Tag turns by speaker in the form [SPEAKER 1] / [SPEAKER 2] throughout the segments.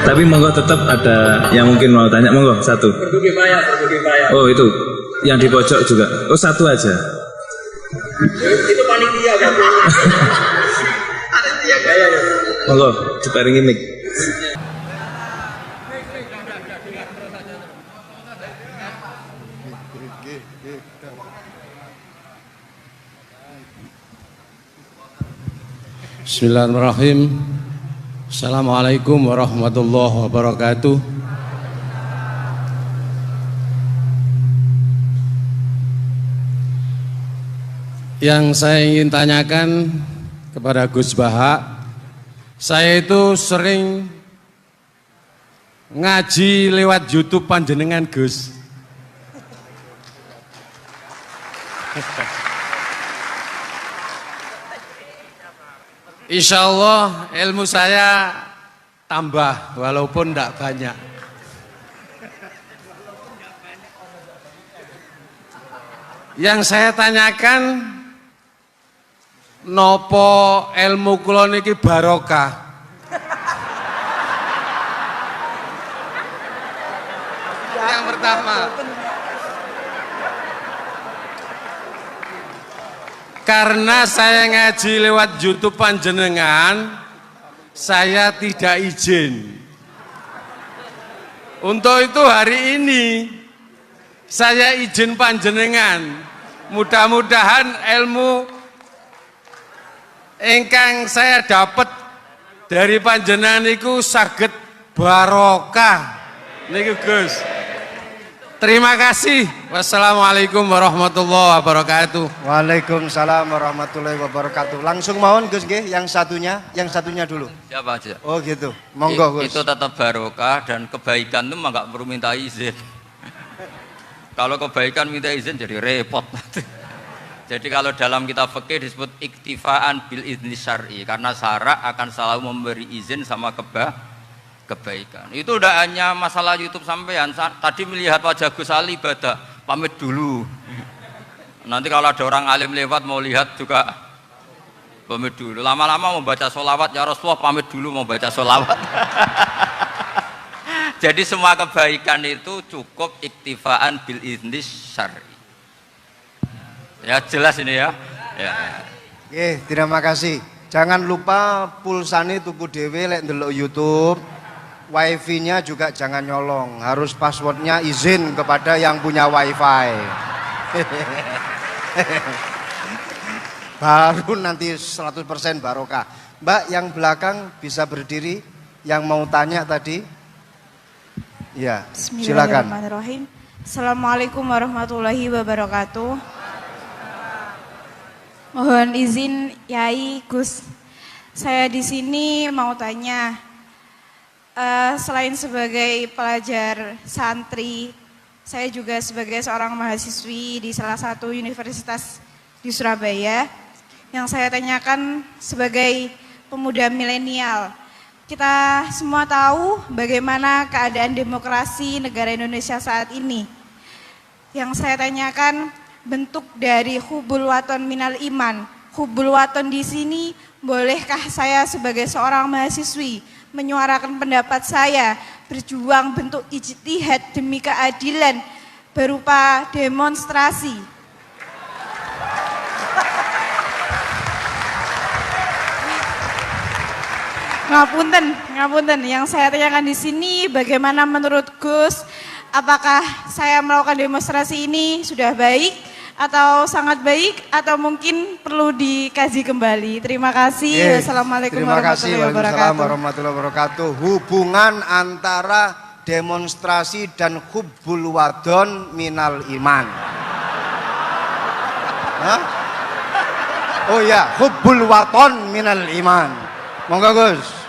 [SPEAKER 1] Tapi monggo tetap ada yang mungkin mau tanya, monggo satu.
[SPEAKER 2] Berbagai payah.
[SPEAKER 1] Oh itu, yang di pojok juga. Oh satu aja.
[SPEAKER 2] Itu panitia kan? Panitia gaya ya.
[SPEAKER 1] Monggo, diparingi mic.
[SPEAKER 3] Bismillahirrahmanirrahim. Assalamualaikum warahmatullahi wabarakatuh. Yang saya ingin tanyakan kepada Gus Baha, saya itu sering ngaji lewat YouTube panjenengan Gus. Insya Allah ilmu saya tambah walaupun tidak banyak. Yang saya tanyakan, nopo ilmu kula niki barokah? Yang pertama, karena saya ngaji lewat YouTube panjenengan, saya tidak izin. Untuk itu hari ini saya izin panjenengan. Mudah-mudahan ilmu ingkang saya dapat dari panjenengan niku saged barokah. Niku Gus. Terima kasih. Wassalamualaikum warahmatullahi wabarakatuh.
[SPEAKER 4] Waalaikumsalam warahmatullahi wabarakatuh. Langsung mohon Gus nggih, yang satunya dulu.
[SPEAKER 5] Siapa aja?
[SPEAKER 4] Oh gitu. Monggo Gus.
[SPEAKER 5] Itu tetap barokah dan kebaikan itu mah nggak perlu minta izin. Kalau kebaikan minta izin jadi repot. Jadi kalau dalam kitab fikih disebut iktifaan bil izni syar'i, karena syara akan selalu memberi izin sama kebaikan. Itu udah hanya masalah YouTube sampean. Tadi melihat wajah Gus Ali ibadah, pamit dulu. Nanti kalau ada orang alim lewat mau lihat juga pamit dulu. Lama-lama mau baca sholawat, ya Rasulullah pamit dulu mau baca sholawat. Jadi semua kebaikan itu cukup iktifaan bil izni syar'i. Ya jelas ini ya.
[SPEAKER 4] Oke, terima kasih. Jangan lupa pulsane tuku dhewe lek ndelok YouTube. Wifi-nya juga jangan nyolong. Harus passwordnya izin kepada yang punya wifi. Baru nanti 100% barokah. Mbak yang belakang bisa berdiri, yang mau tanya tadi. Ya, silakan.
[SPEAKER 6] Bismillahirrahmanirrahim. Assalamualaikum warahmatullahi wabarakatuh. Mohon izin Yai Gus, saya di sini mau tanya, selain sebagai pelajar santri, saya juga sebagai seorang mahasiswi di salah satu universitas di Surabaya. Yang saya tanyakan sebagai pemuda milenial, kita semua tahu bagaimana keadaan demokrasi negara Indonesia saat ini. Yang saya tanyakan, bentuk dari hubul waton minal iman. Hubul waton di sini, bolehkah saya sebagai seorang mahasiswi menyuarakan pendapat saya, berjuang bentuk ijtihad demi keadilan berupa demonstrasi? Ngapunten. Yang saya tanyakan di sini, bagaimana menurut Gus, apakah saya melakukan demonstrasi ini sudah baik atau sangat baik atau mungkin perlu dikaji kembali? Terima kasih. Wassalamualaikum
[SPEAKER 4] warahmatullahi wabarakatuh. Hubungan antara demonstrasi dan hubbul wadon minal iman. Hah? Oh ya, hubbul waton minal iman. Monggo Gus.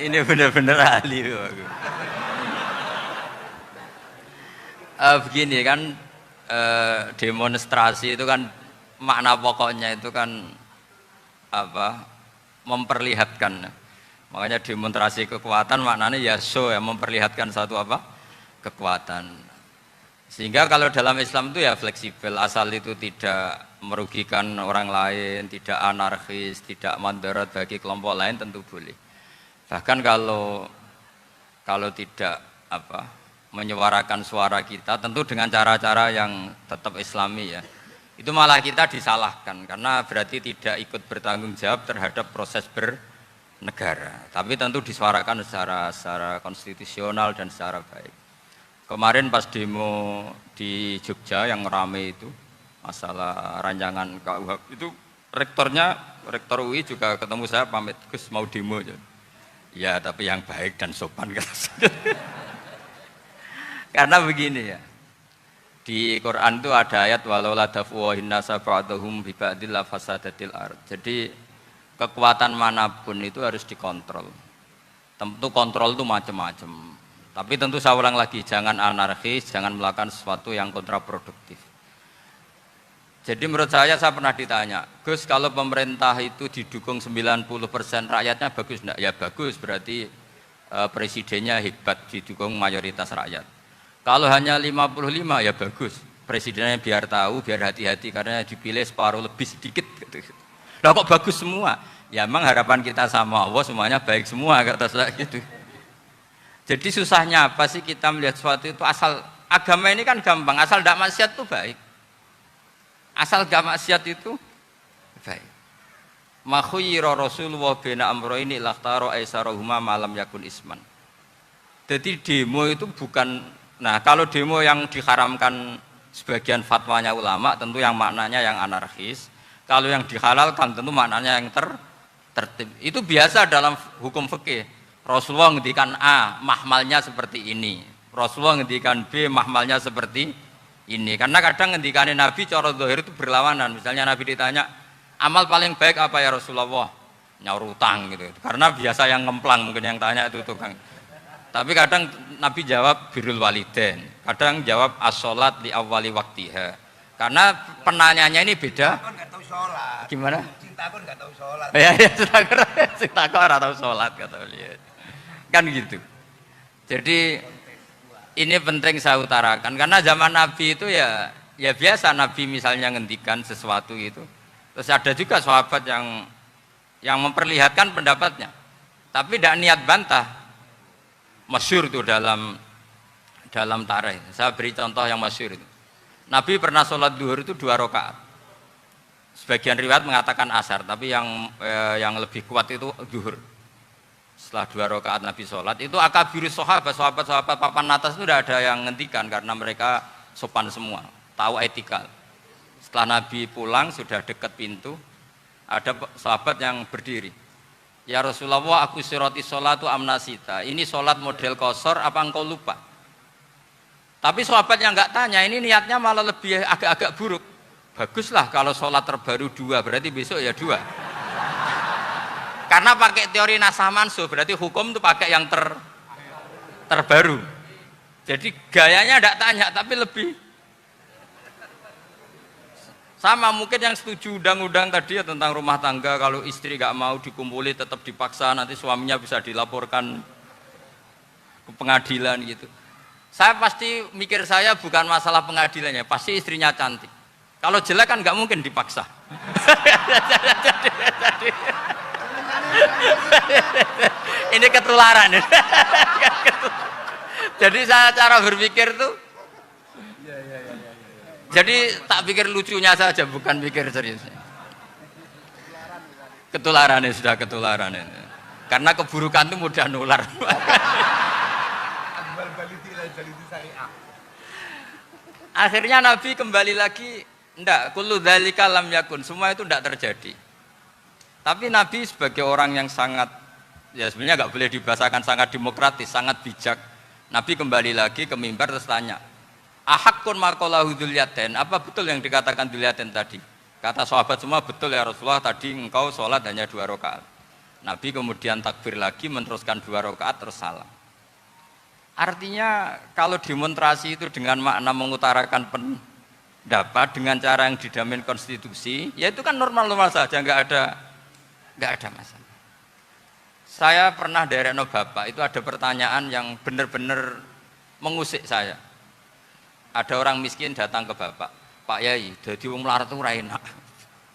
[SPEAKER 5] Ini benar-benar ahli. Begini kan, demonstrasi itu kan makna pokoknya itu kan apa? Memperlihatkan. Makanya demonstrasi kekuatan maknanya ya show, ya memperlihatkan satu apa? Kekuatan. Sehingga kalau dalam Islam itu ya fleksibel, asal itu tidak merugikan orang lain, tidak anarkis, tidak mandorot bagi kelompok lain tentu boleh. Bahkan kalau tidak menyuarakan suara kita tentu dengan cara-cara yang tetap Islami ya. Itu malah kita disalahkan karena berarti tidak ikut bertanggung jawab terhadap proses bernegara. Tapi tentu disuarakan secara konstitusional dan secara baik. Kemarin pas demo di Jogja yang rame itu masalah rancangan KUHP itu rektor UI juga ketemu saya pamit Gus mau demo aja. Ya tapi yang baik dan sopan karena begini ya. Di Quran itu ada ayat walau la dafwahin nasa ba'dahum bi ba'dil la fasadatil ard. Jadi kekuatan manapun itu harus dikontrol. Tentu kontrol itu macam-macam. Tapi tentu saya ulang lagi, jangan anarkis, jangan melakukan sesuatu yang kontraproduktif. Jadi menurut saya pernah ditanya, Gus kalau pemerintah itu didukung 90% rakyatnya bagus enggak? Ya bagus, berarti presidennya hebat didukung mayoritas rakyat. Kalau hanya 55 ya bagus, presidennya biar tahu, biar hati-hati karena dipilih separuh lebih sedikit. Nah kok bagus semua? Ya memang harapan kita sama Allah semuanya baik semua kata saya gitu. Jadi susahnya apa sih kita melihat sesuatu itu asal agama ini kan gampang, asal tidak maksiat itu baik. Asal gak maksiat itu baik. Ma khuyira Rasulullah bina amroini lakhtaro aisarohuma malam yakun isman. Jadi demo itu bukan, nah kalau demo yang diharamkan sebagian fatwanya ulama tentu yang maknanya yang anarkis. Kalau yang dihalalkan tentu maknanya yang tertib. Itu biasa dalam hukum fikih. Rasulullah ngendikan A, mahmalnya seperti ini. Rasulullah ngendikan B, mahmalnya seperti ini. Karena kadang ngendikanin Nabi cara zahir itu berlawanan. Misalnya Nabi ditanya, amal paling baik apa ya Rasulullah? Nyaur utang gitu. Karena biasa yang ngemplang mungkin yang tanya itu tukang. Tapi kadang Nabi jawab birrul walidain. Kadang jawab as-sholat li awwali waktiha. Karena penanyanya ini beda.
[SPEAKER 2] Aku nggak tahu sholat.
[SPEAKER 5] Gimana?
[SPEAKER 2] Cinta aku nggak tahu sholat.
[SPEAKER 5] Ya, cinta aku nggak tahu sholat kata beliau. Kan gitu. Jadi ini penting saya utarakan karena zaman Nabi itu ya biasa Nabi misalnya ngendikan sesuatu itu. Terus ada juga sahabat yang memperlihatkan pendapatnya. Tapi tidak niat bantah. Masyhur itu dalam tarikh. Saya beri contoh yang masyhur itu. Nabi pernah sholat duhur itu 2 rakaat. Sebagian riwayat mengatakan asar, tapi yang lebih kuat itu duhur. Setelah 2 rakaat Nabi sholat, itu akabirus sahabat papan atas itu tidak ada yang ngendikan karena mereka sopan semua, tahu etika. Setelah Nabi pulang sudah dekat pintu, ada sahabat yang berdiri. Ya Rasulullah, aku siroti sholatu amnasita. Ini sholat model kosor, apa engkau lupa? Tapi sahabat yang nggak tanya, ini niatnya malah lebih agak-agak buruk. Baguslah kalau sholat terbaru 2, berarti besok ya 2. Karena pakai teori nasah mansuh, berarti hukum itu pakai yang terbaru. Jadi gayanya tidak tanya, tapi lebih sama mungkin yang setuju undang-undang tadi ya tentang rumah tangga, kalau istri nggak mau dikumpuli tetap dipaksa, nanti suaminya bisa dilaporkan ke pengadilan gitu. Saya pasti mikir saya bukan masalah pengadilannya, pasti istrinya cantik. Kalau jelek kan nggak mungkin dipaksa. Ini ketularan. Jadi saya cara berpikir tuh, jadi tak pikir lucunya saja, bukan pikir serius. Ketularan ini sudah ketularan ini. Karena keburukan itu mudah nular. Akhirnya Nabi kembali lagi, enggak, kullu dzalika lam yakun, semua itu enggak terjadi. Tapi Nabi sebagai orang yang sangat, ya sebenarnya enggak boleh dibahasakan sangat demokratis, sangat bijak. Nabi kembali lagi ke mimbar terus tanya, ahakun maqalahu dzulyaten, apa betul yang dikatakan dzulyaten tadi? Kata sahabat semua, betul ya Rasulullah, tadi engkau sholat hanya 2 rakaat. Nabi kemudian takbir lagi, meneruskan 2 rakaat terus salam. Artinya kalau demonstrasi itu dengan makna mengutarakan pendapat dengan cara yang dijamin konstitusi, ya itu kan normal-normal saja, nggak ada masalah. Saya pernah daerah Bapak, itu ada pertanyaan yang benar-benar mengusik saya. Ada orang miskin datang ke bapak, Pak Yai, jadi wong melarat itu ora enak.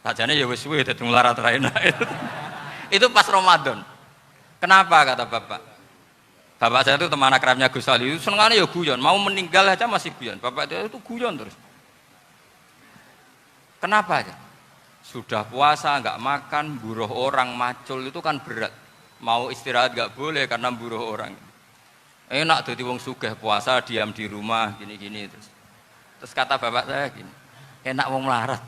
[SPEAKER 5] Sajane ya wis suwe dadi wong melarat ora enak. Itu pas Ramadan. Kenapa kata bapak? Bapak saya itu teman akrabnya Gus Ali, senengannya ya guyon, mau meninggal aja masih guyon. Bapak itu guyon terus. Kenapa aja? Sudah puasa nggak makan, buruh orang macul itu kan berat. Mau istirahat nggak boleh karena buruh orang. Enak jadi wong sugih puasa diam di rumah gini-gini terus kata bapak saya gini, enak wong melarat.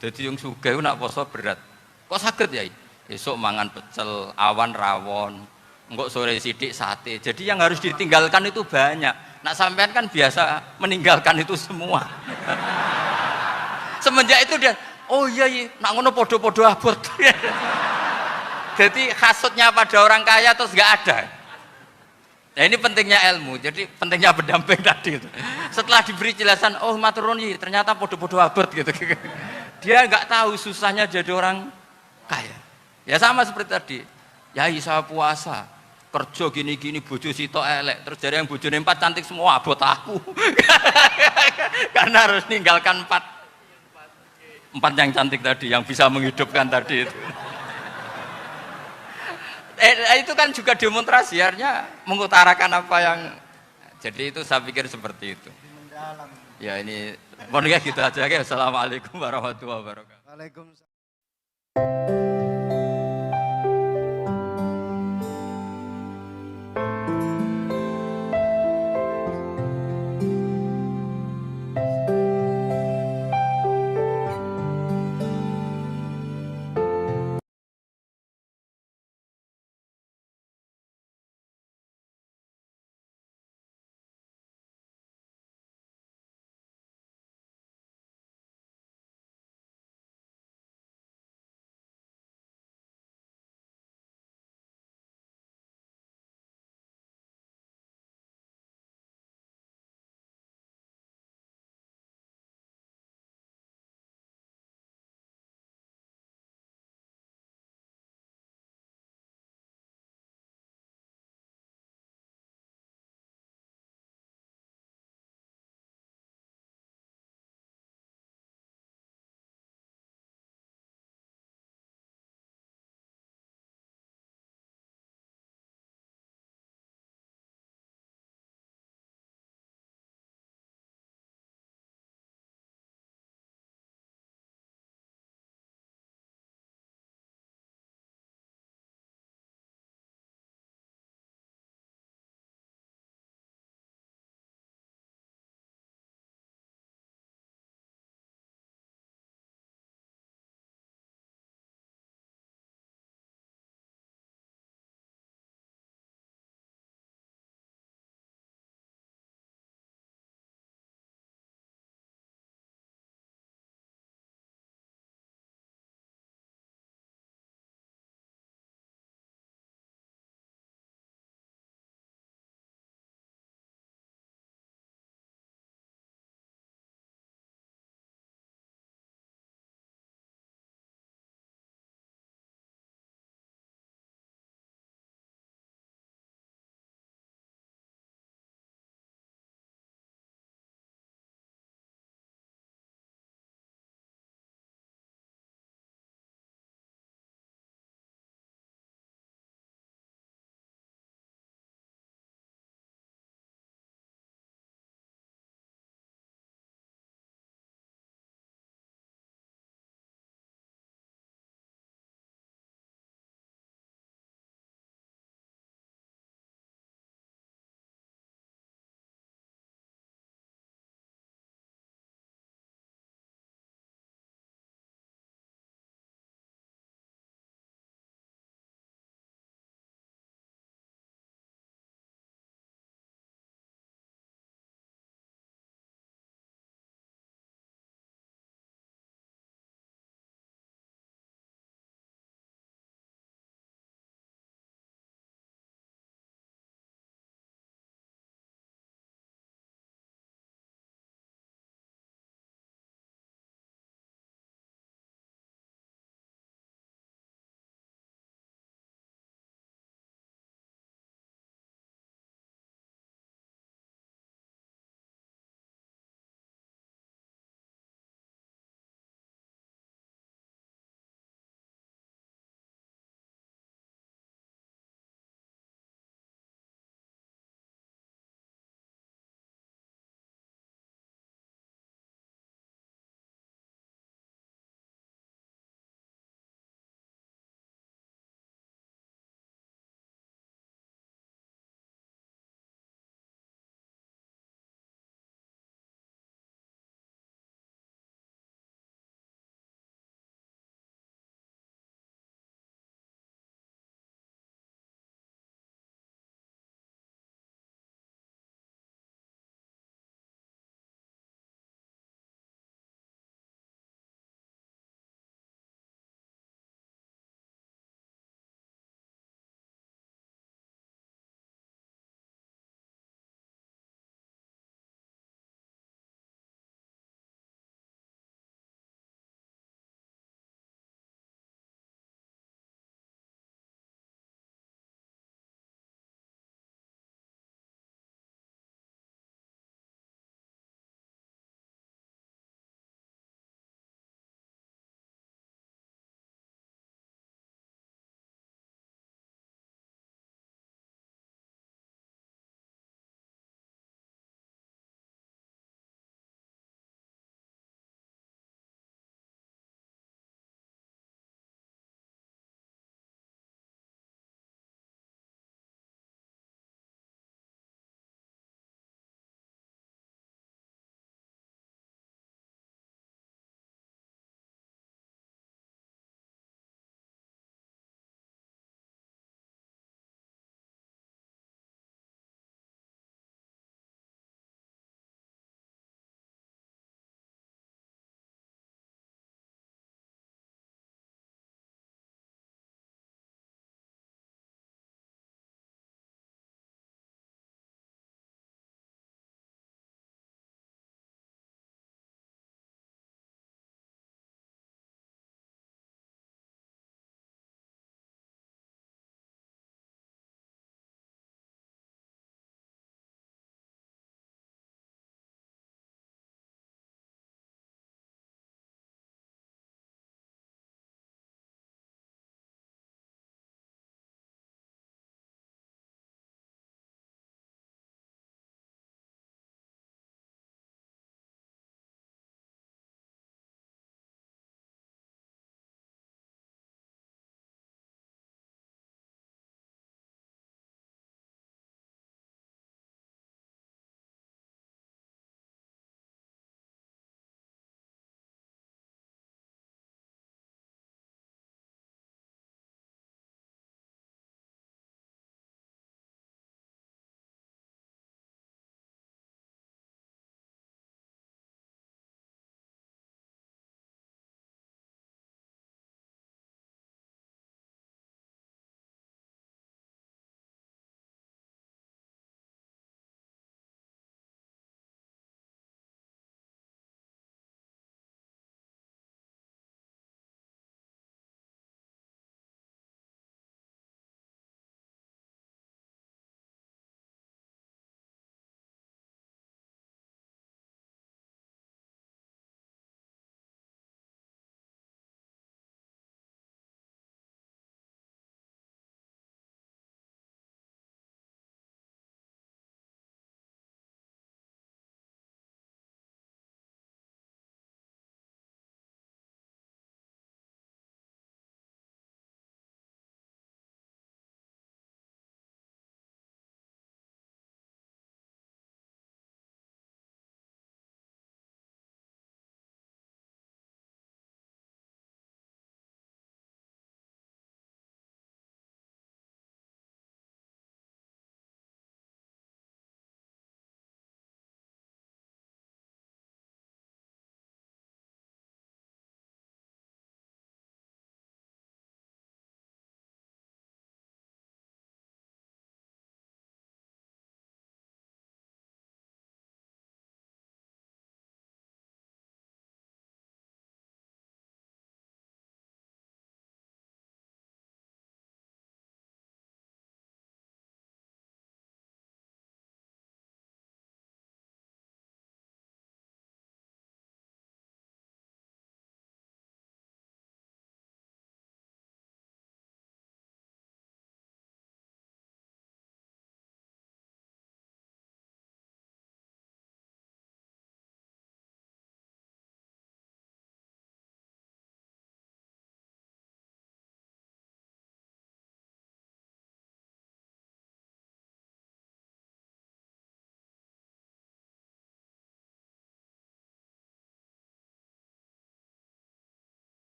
[SPEAKER 5] Jadi wong sugih nak poso berat. Kok sakit ya? Besok mangan pecel, awan rawon, engkok sore sidik sate. Jadi yang harus ditinggalkan itu banyak. Nak sampean kan biasa meninggalkan itu semua. Semenjak itu dia, oh iya, nak ngono podo-podo abot. Jadi hasutnya pada orang kaya terus nggak ada. Nah ini pentingnya ilmu, jadi pentingnya berdamping tadi itu. Setelah diberi jelasan, oh maturuni ternyata podo-podo abot gitu. Dia nggak tahu susahnya jadi orang kaya. Ya sama seperti tadi, Yai saya puasa, kerja gini-gini, bojo sitok elek, terus jadi yang bojone 4 cantik semua abot aku. Karena harus ninggalkan 4 yang cantik tadi, yang bisa menghidupkan tadi itu. Itu kan juga demonstrasi, artinya mengutarakan apa yang, jadi itu saya pikir seperti itu. Ya ini, pokoknya gitu aja ya. Assalamualaikum warahmatullahi wabarakatuh.
[SPEAKER 4] Waalaikumsalam.